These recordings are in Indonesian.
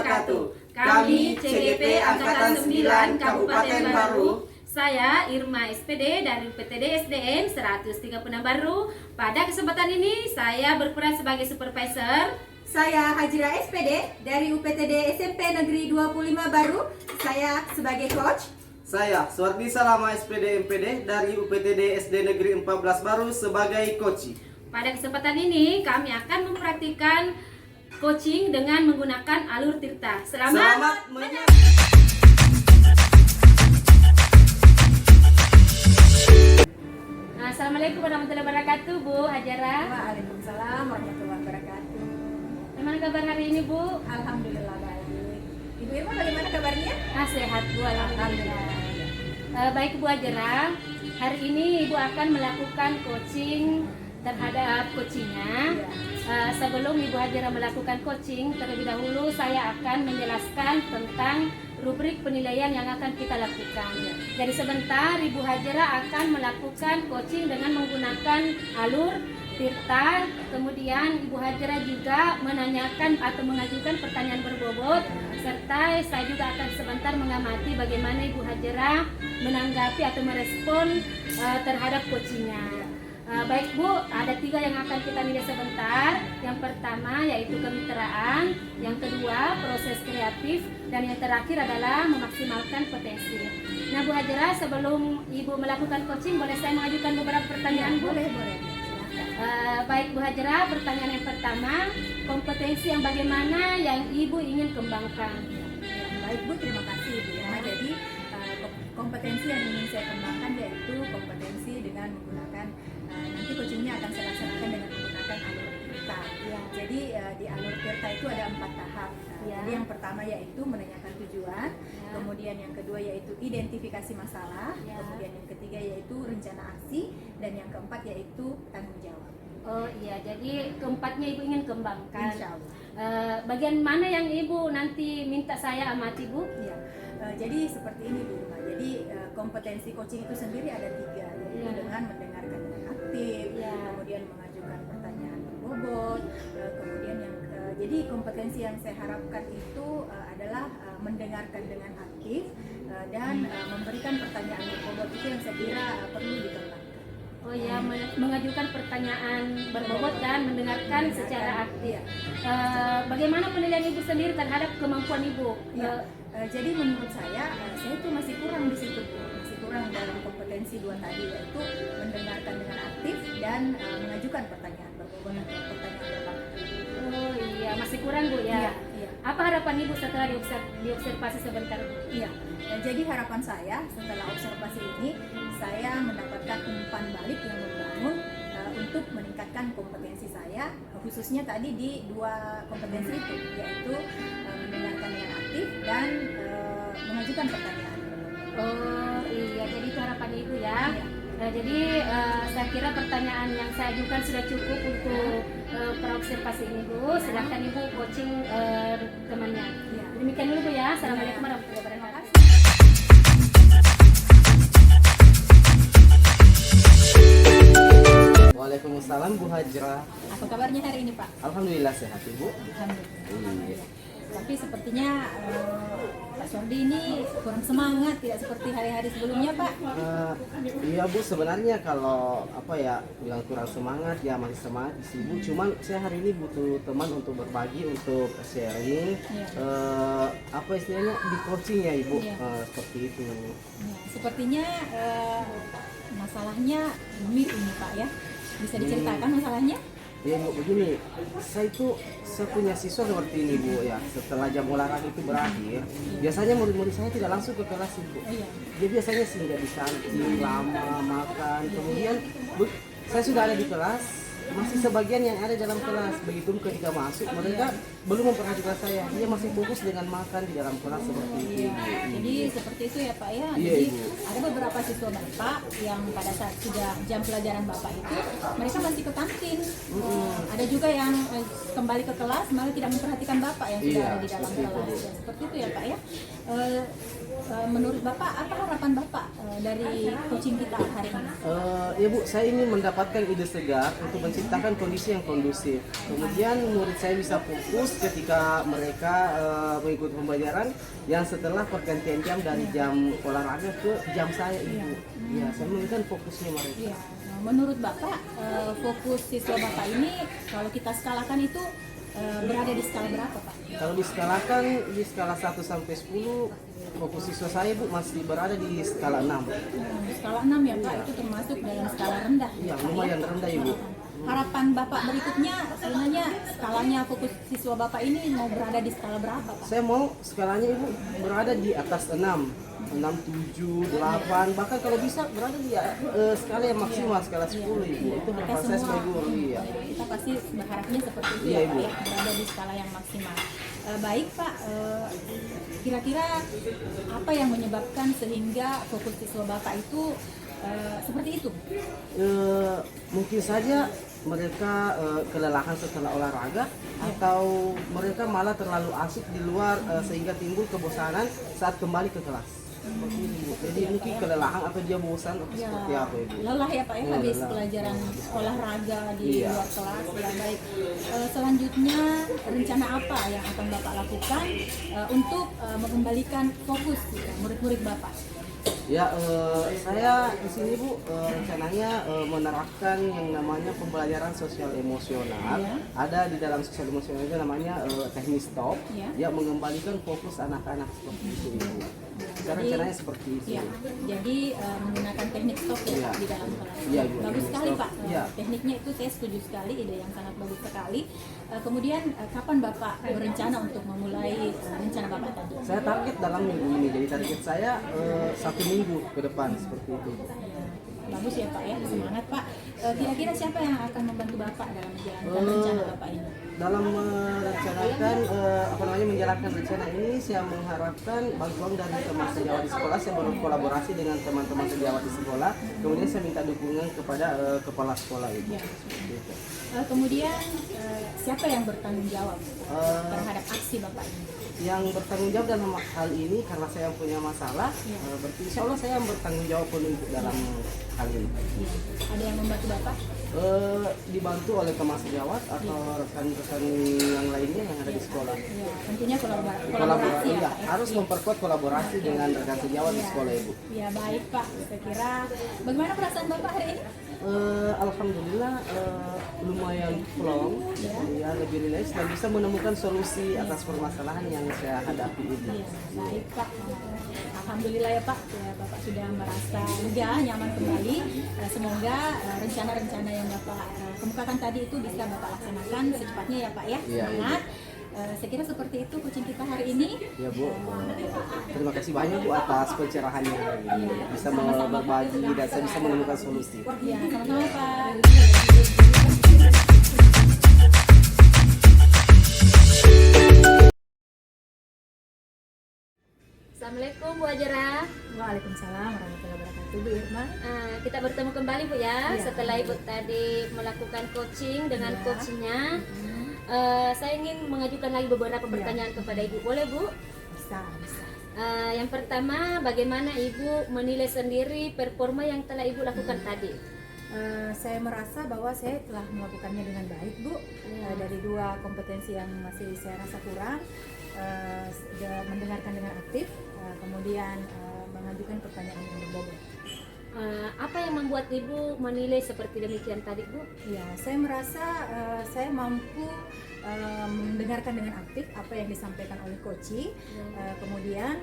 wabarakatuh. Kami CGP Angkatan 9 Kabupaten Baru. Saya Irma SPD dari UPTD SDN 136 Baru. Pada kesempatan ini saya berperan sebagai supervisor. Saya Hajira SPD dari UPTD SMP Negeri 25 Baru. Saya sebagai coach. Saya Suwardi Salama SPD MPD dari UPTD SD Negeri 14 Baru sebagai coach. Pada kesempatan ini kami akan mempraktikkan coaching dengan menggunakan alur tirta. Selamat Assalamualaikum warahmatullahi wabarakatuh, Bu Hajara. Waalaikumsalam warahmatullahi wabarakatuh. Bagaimana kabar hari ini, Bu? Alhamdulillah baik. Ibu Irma bagaimana kabarnya? Sehat, Bu. Alhamdulillah. Baik, Bu Hajara. Hari ini Ibu akan melakukan coaching terhadap coachingnya. Sebelum Ibu Hajara melakukan coaching, terlebih dahulu saya akan menjelaskan tentang rubrik penilaian yang akan kita lakukan. Jadi sebentar Ibu Hajara akan melakukan coaching dengan menggunakan alur tirta. Kemudian Ibu Hajara juga menanyakan atau mengajukan pertanyaan berbobot, serta saya juga akan sebentar mengamati bagaimana Ibu Hajara menanggapi atau merespon terhadap coachingnya. Baik Bu, ada 3 yang akan kita nilai sebentar. Yang pertama yaitu kemitraan, yang kedua proses kreatif, dan yang terakhir adalah memaksimalkan potensi. Nah Bu Hajara, sebelum Ibu melakukan coaching, boleh saya mengajukan beberapa pertanyaan Bu? Boleh. Baik Bu Hajara, pertanyaan yang pertama, kompetensi yang bagaimana yang Ibu ingin kembangkan? Baik Bu, terima kasih Ibu Irma. Jadi kompetensi yang ingin saya kembangkan yaitu kompetensi dengan menggunakan nanti coachingnya akan saya laksanakan dengan menggunakan alur tirta. Jadi di alur tirta itu ada 4 tahap. Jadi yang pertama yaitu menanyakan tujuan, kemudian yang kedua yaitu identifikasi masalah, kemudian yang ketiga yaitu rencana aksi, dan yang keempat yaitu tanggung jawab. Oh iya, jadi keempatnya Ibu ingin kembangkan. Insya Allah. Bagian mana yang Ibu nanti minta saya amati Bu? Ya, jadi seperti ini Bu Irma. Jadi kompetensi coaching itu sendiri ada 3, yaitu dengan mendengarkan dengan aktif, kemudian mengajukan pertanyaan berbobot, kemudian yang jadi kompetensi yang saya harapkan itu adalah mendengarkan dengan aktif dan memberikan pertanyaan berbobot. Itu yang saya kira perlu dikembangkan. Oh ya, mengajukan pertanyaan berbobot dan mendengarkan secara aktif. Bagaimana penilaian Ibu sendiri terhadap kemampuan Ibu? Jadi menurut saya itu masih kurang di situ, masih kurang dalam kompetensi 2 tadi, yaitu mendengarkan dengan aktif dan mengajukan pertanyaan berbobot atau pertanyaan berbobot. Oh iya, masih kurang Bu ya. Iya. Apa harapan Ibu setelah diobservasi sebentar Bu? Iya. Jadi harapan saya setelah observasi ini, saya mendapatkan umpan balik yang membangun untuk meningkatkan kompetensi saya, khususnya tadi di 2 kompetensi itu, yaitu mendengarkan dengan aktif dan mengajukan pertanyaan. Oh iya, jadi itu harapan Ibu ya. Jadi saya kira pertanyaan yang saya ajukan sudah cukup untuk praobservasi ini Bu. Silahkan Ibu coaching temannya. Demikian dulu Bu ya. Assalamualaikum warahmatullahi wabarakatuh. Waalaikumsalam Bu Hajra. Apa kabarnya hari ini Pak? Alhamdulillah sehat Ibu. Alhamdulillah. Iya. Tapi sepertinya Pak Suwardi ini kurang semangat, tidak seperti hari-hari sebelumnya Pak. Iya Bu, sebenarnya kalau bilang kurang semangat ya masih semangat sih Bu. Cuman saya hari ini butuh teman untuk berbagi, untuk sharing. Istilahnya di coaching ya Ibu. Seperti itu. Sepertinya masalahnya rumit ini Pak ya. Bisa diceritakan masalahnya? Ya Bu, begini, saya punya siswa seperti ini Bu ya. Setelah jam olahraga itu berakhir, biasanya murid-murid saya tidak langsung ke kelas Ibu. Dia biasanya singgah di kantin, lama makan. Kemudian saya sudah ada di kelas, masih sebagian yang ada dalam kelas. Begitu ketika masuk, mereka belum memperhatikan saya. Dia masih fokus dengan makan di dalam kelas seperti itu. Jadi seperti itu ya Pak ya. Iya, Jadi Ibu. ada beberapa siswa Bapak yang pada saat sudah jam pelajaran Bapak itu mereka masih ke kantin. Ada juga yang kembali ke kelas malah tidak memperhatikan Bapak yang sudah ada di dalam kelas. Ya, seperti itu ya Pak ya. Menurut Bapak apa harapan Bapak dari coaching kita hari ini? Ya Bu, saya ingin mendapatkan ide segar untuk menciptakan kondisi yang kondusif. Kemudian murid saya bisa fokus ketika mereka mengikuti pembelajaran yang setelah pergantian jam dari jam olahraga ke jam saya Ibu. Ya, saya menginginkan fokusnya mereka. Iya. Nah, menurut Bapak, fokus siswa Bapak ini kalau kita skalakan itu berada di skala berapa, Pak? Kalau diskalakan di skala 1 sampai 10, fokus siswa saya Bu masih berada di skala 6. Skala 6 ya, Pak, itu termasuk dalam skala rendah. Iya, Pak, lumayan rendah Ibu. Harapan Bapak berikutnya sebenarnya skalanya fokus siswa Bapak ini mau berada di skala berapa, Pak? Saya mau skalanya Ibu berada di atas 6, 7, 8, bahkan kalau bisa berada di skala yang maksimal, skala 10 Ibu. Itu harapan saya sebagai guru. Iya. Kita pasti berharapnya seperti itu Iya, ya, Ibu. Pak, ya, berada di skala yang maksimal. Baik Pak, kira-kira apa yang menyebabkan sehingga fokus siswa Bapak itu seperti itu? Mungkin saja mereka kelelahan setelah olahraga atau mereka malah terlalu asik di luar sehingga timbul kebosanan saat kembali ke kelas. Seperti itu. Jadi mungkin kelelahan atau dia bosan atau seperti apa Ibu? Lelah ya Pak ya, habis lelah. pelajaran olahraga di Iya. luar kelas. Ya, baik. Selanjutnya rencana apa yang akan Bapak lakukan untuk mengembalikan fokus murid-murid Bapak? Ya, saya di sini Bu rencananya menerapkan yang namanya pembelajaran sosial emosional. Ya. Ada di dalam sosial emosional itu namanya teknik stop, Ya. yang mengembalikan fokus anak-anak seperti itu Ibu. Saya Jadi- rencananya seperti itu. Ya, jadi menggunakan teknik stop ya Iya. Pak, di dalam kelas. Iya, Ibu, Bagus teknik sekali stop. Pak. Iya. Tekniknya itu saya setuju sekali, ide yang sangat bagus sekali. Kemudian kapan Bapak berencana untuk memulai rencana Bapak tadi? Saya target dalam minggu ini, jadi target saya 1 minggu ke depan seperti itu. Bagus ya Pak ya, semangat Pak. Kira-kira siapa yang akan membantu Bapak dalam menjalankan rencana Bapak ini? Dalam merencanakan menjalankan rencana ini, saya mengharapkan bantuan dari teman sejawat di sekolah. Saya berkolaborasi dengan teman-teman sejawat di sekolah. Kemudian saya minta dukungan kepada kepala sekolah itu. Ya. Seperti itu. Kemudian siapa yang bertanggung jawab terhadap aksi Bapak ini? Yang bertanggung jawab dalam hal ini karena saya punya masalah, berarti insya Allah saya yang bertanggung jawab penuh dalam hal ini. Ya. Ada yang membantu Bapak? Dibantu oleh teman sejawat atau rekan-rekan yang lainnya yang ada di sekolah. Ya, tentunya kolaborasi Kolaborasi, ya ya, Pak ya. harus memperkuat kolaborasi dengan rekan sejawat di sekolah Ibu. Ya baik Pak, saya kira bagaimana perasaan Bapak hari ini? Alhamdulillah lumayan plong, ya lebih rileks dan bisa menemukan solusi atas permasalahan yang saya hadapi ini. Ya, baik Pak. Alhamdulillah ya Pak, ya, Bapak sudah merasa lega, nyaman kembali. Semoga rencana-rencana yang Bapak kemukakan tadi itu bisa Bapak laksanakan secepatnya ya Pak ya. Iya, Semangat. Saya kira seperti itu coaching kita hari ini. Ya Bu, terima kasih banyak Bu atas pencerahannya hari ini. Bisa berbagi dan saya bisa menemukan solusi. Ya, sama-sama Pak. Assalamualaikum Bu Ajara. Waalaikumsalam warahmatullahi wabarakatuh, Bu Irma. Kita bertemu kembali Bu ya, Iya. setelah Ibu tadi melakukan coaching dengan Iya. coachnya. Saya ingin mengajukan lagi beberapa pertanyaan kepada Ibu. Boleh Bu? Bisa. Yang pertama, bagaimana Ibu menilai sendiri performa yang telah Ibu lakukan tadi? Saya merasa bahwa saya telah melakukannya dengan baik, Bu. Dari 2 kompetensi yang masih saya rasa kurang, mendengarkan dengan aktif, kemudian mengajukan pertanyaan yang berbobot. Apa yang membuat Ibu menilai seperti demikian tadi Bu? Ya, saya merasa saya mampu mendengarkan dengan aktif apa yang disampaikan oleh coaching. Kemudian,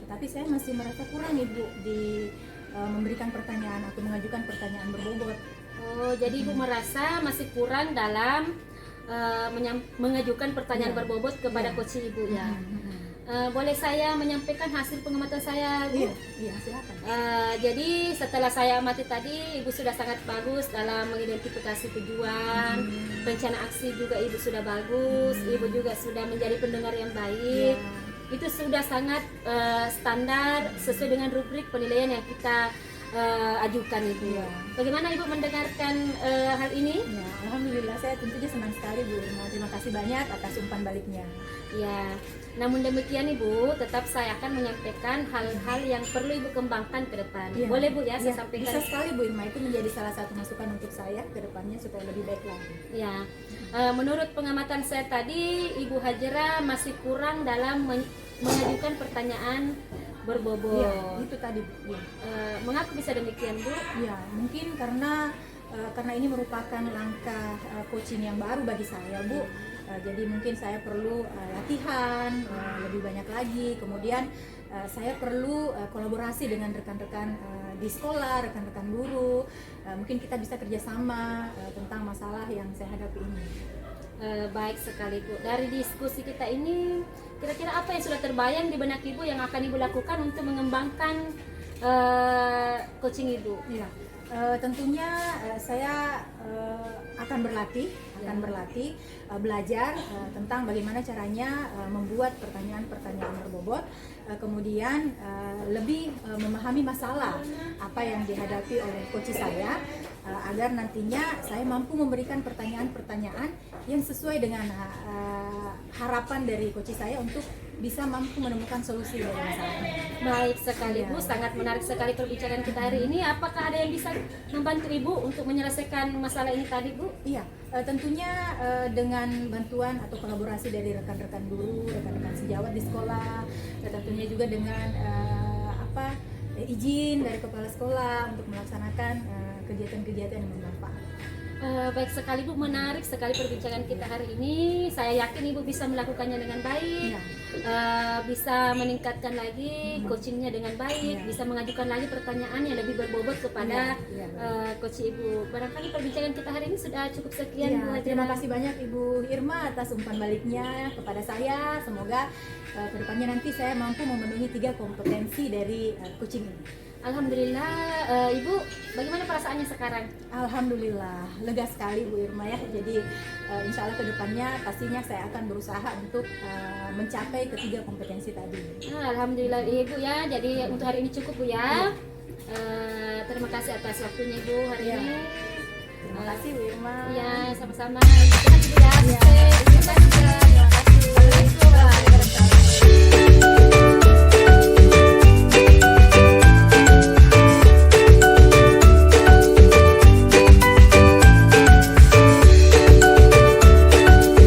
tetapi saya masih merasa kurang Ibu di memberikan pertanyaan atau mengajukan pertanyaan berbobot. Oh, jadi Ibu merasa masih kurang dalam mengajukan pertanyaan Iya. berbobot kepada Iya. coaching Ibu ya. Boleh saya menyampaikan hasil pengamatan saya, Bu? Iya, silakan. Jadi setelah saya amati tadi, Ibu sudah sangat bagus dalam mengidentifikasi tujuan, rencana aksi juga Ibu sudah bagus, Ibu juga sudah menjadi pendengar yang baik. Itu sudah sangat standar sesuai dengan rubrik penilaian yang kita ajukan Ibu. Iya. Bagaimana Ibu mendengarkan hal ini? Ya, alhamdulillah saya tentunya senang sekali Bu Irma. Terima kasih banyak atas umpan baliknya. Ya, namun demikian Ibu, tetap saya akan menyampaikan hal-hal yang perlu Ibu kembangkan ke depan. Iya. Boleh Bu ya, saya Ya, sampaikan. bisa sekali Bu Irma, itu menjadi salah satu masukan untuk saya ke depannya supaya lebih baik lagi. Ya, menurut pengamatan saya tadi, Ibu Hajara masih kurang dalam mengajukan pertanyaan berbobot. Iya, itu tadi Bu. Ya. Mengapa bisa demikian Bu? Ya, mungkin karena ini merupakan langkah coaching yang baru bagi saya, Bu. Jadi mungkin saya perlu latihan lebih banyak lagi. Kemudian saya perlu kolaborasi dengan rekan-rekan di sekolah, rekan-rekan guru. Mungkin kita bisa kerjasama tentang masalah yang saya hadapi ini. Baik sekali Bu. Dari diskusi kita ini, kira-kira apa yang sudah terbayang di benak Ibu yang akan Ibu lakukan untuk mengembangkan coaching Ibu? Ya, tentunya saya akan berlatih, belajar tentang bagaimana caranya membuat pertanyaan-pertanyaan berbobot, kemudian lebih memahami masalah apa yang dihadapi oleh coach saya, agar nantinya saya mampu memberikan pertanyaan-pertanyaan yang sesuai dengan harapan dari coach saya untuk bisa mampu menemukan solusi dari masalahnya. Baik sekali Bu, sangat menarik sekali perbincangan kita hari ini. Apakah ada yang bisa membantu Ibu untuk menyelesaikan masalah ini tadi Bu? Iya, tentunya dengan bantuan atau kolaborasi dari rekan-rekan guru, rekan-rekan sejawat di sekolah, dan tentunya juga dengan izin dari kepala sekolah untuk melaksanakan kegiatan-kegiatan yang bermanfaat. Baik sekali Bu, menarik sekali perbincangan kita hari ini. Saya yakin Ibu bisa melakukannya dengan baik, Iya. Bisa meningkatkan lagi coachingnya dengan baik, Iya. bisa mengajukan lagi pertanyaan yang lebih berbobot kepada Iya, coach Ibu. Barangkali perbincangan kita hari ini sudah cukup sekian Bu Ya, Hajara. terima kasih banyak Ibu Irma atas umpan baliknya kepada saya. Semoga kedepannya nanti saya mampu memenuhi 3 kompetensi dari coaching ini. Alhamdulillah, Ibu, bagaimana perasaannya sekarang? Alhamdulillah, lega sekali Bu Irma ya. Jadi insya Allah kedepannya pastinya saya akan berusaha untuk mencapai ketiga kompetensi tadi. Alhamdulillah Ibu ya. Jadi untuk hari ini cukup Bu ya. Terima kasih atas waktunya Ibu hari Iya. ini. Terima kasih Bu Irma. Ya, sama-sama. Terima kasih Bu ya. Iya. Sukses. Terima kasih.